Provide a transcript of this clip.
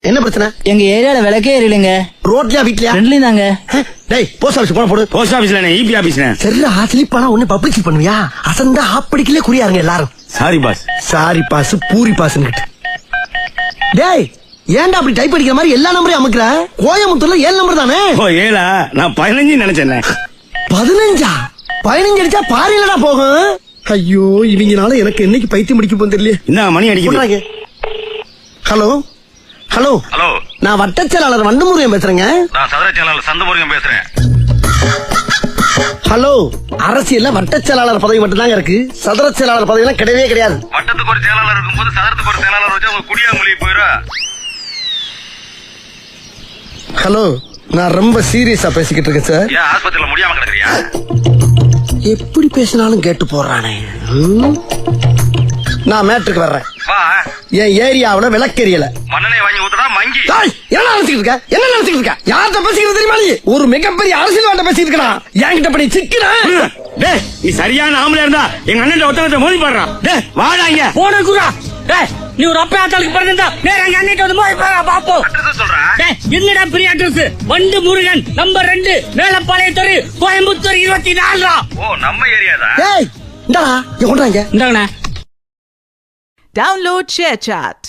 என்ன பிரச்சனை? எங்க ஏரியால விளக்கே எரியலங்க. ரோட்லயா வீட்லயா? ரெண்டுலயும் தாங்க. டேய் போஸ்ட் ஆபீஸ் போன போடு. போஸ்ட் ஆபீஸ்ல இபி ஆபீஸ்ல சரிடா, ஸ்லிப் ஆனா ஒண்ணு பப்ளிக் பண்ணுவியா? அசந்தா ஆப்படிக்கலே குறியாருங்க எல்லாரும். Sorry boss. சாரி பாஸ் பூரி பாஸ்னு. டேய் ஏன்டா அப்படி டைப் அடிக்கிற மாதிரி எல்லா நம்பரையும் அமுக்குற? கோயம்புத்தூர்ல 7 நம்பர் தானே? ஓ 7ஆ? நான் 15 நினைச்சேன். 15 அடிச்சா பாரிலடா போகும். ஐயோ இவங்கனால எனக்கு என்னைக்கு பைத்தியம் முடிக்க போன்னு தெரியல. இந்த மணி அடிக்குது. ஹலோ ஹலோ ஹலோ, நான் வட்டச் செயலாளர் வண்டமுருகன் பேசுறேங்க. நான் சதுர செயலாளர் சந்தமுருகன் பேசுறேன். ஹலோ, அரசியல்ல வட்டச் செயலாளர் பதவி மட்டும் தாங்க இருக்கு, சதுர செயலாளர் பதவி எல்லாம் கிடையவே கிடையாது. வட்டத்துக்கு ஒரு செயலாளர் இருக்கும்போது சதுரத்துக்கு ஒரு செயலாளர் வச்சு அவங்க குடியா மொழி போயிரா. ஹலோ, நான் ரொம்ப சீரியஸா பேசிக்கிட்டு இருக்கேன் சார். ஏன் ஆஸ்பத்திரியில முடியாம கிடக்குறியா? எப்படி பேசினாலும் கேட்டு போடுறானே. நான் மேட்ருக்கு வர்றேன். வா. என் ஏரியாவுல விளக்கெரியல. மண்ணனை வாங்கி ஊத்துறா மங்கி. என்ன நினைச்சிட்டு இருக்க? என்ன நினைச்சிட்டு இருக்க? யார்கிட்ட பேசிக்கிறது தெரியுமா? நீ ஒரு மிகப்பெரிய அரசியல்வாட்ட பேசிட்டு இருக்கா. என்கிட்ட பண்ணி சிக்கினா டேய், நீ சரியான ஆம்பளை இருந்தா எங்க அண்ணன் ஒருத்தவங்க மோதி பாடுறான். டேய் வாடா இங்க. போன குரா. டேய் நீ ஒரு அப்பா ஆத்தாளுக்கு பிறந்தா நேரா எங்க அண்ணிட்ட வந்து மோதி பாரு பாப்போம். அட்ரஸ் சொல்றேன். டேய் என்னடா பெரிய அட்ரஸ்? வண்டு முருகன் நம்பர் 2 மேலப்பாளையம் தெரு கோயம்புத்தூர் 24. ஓ நம்ம ஏரியா தான். டேய் இந்தாடா இங்க கொண்டாங்க. இந்தாங்கண்ணா. Download ShareChat.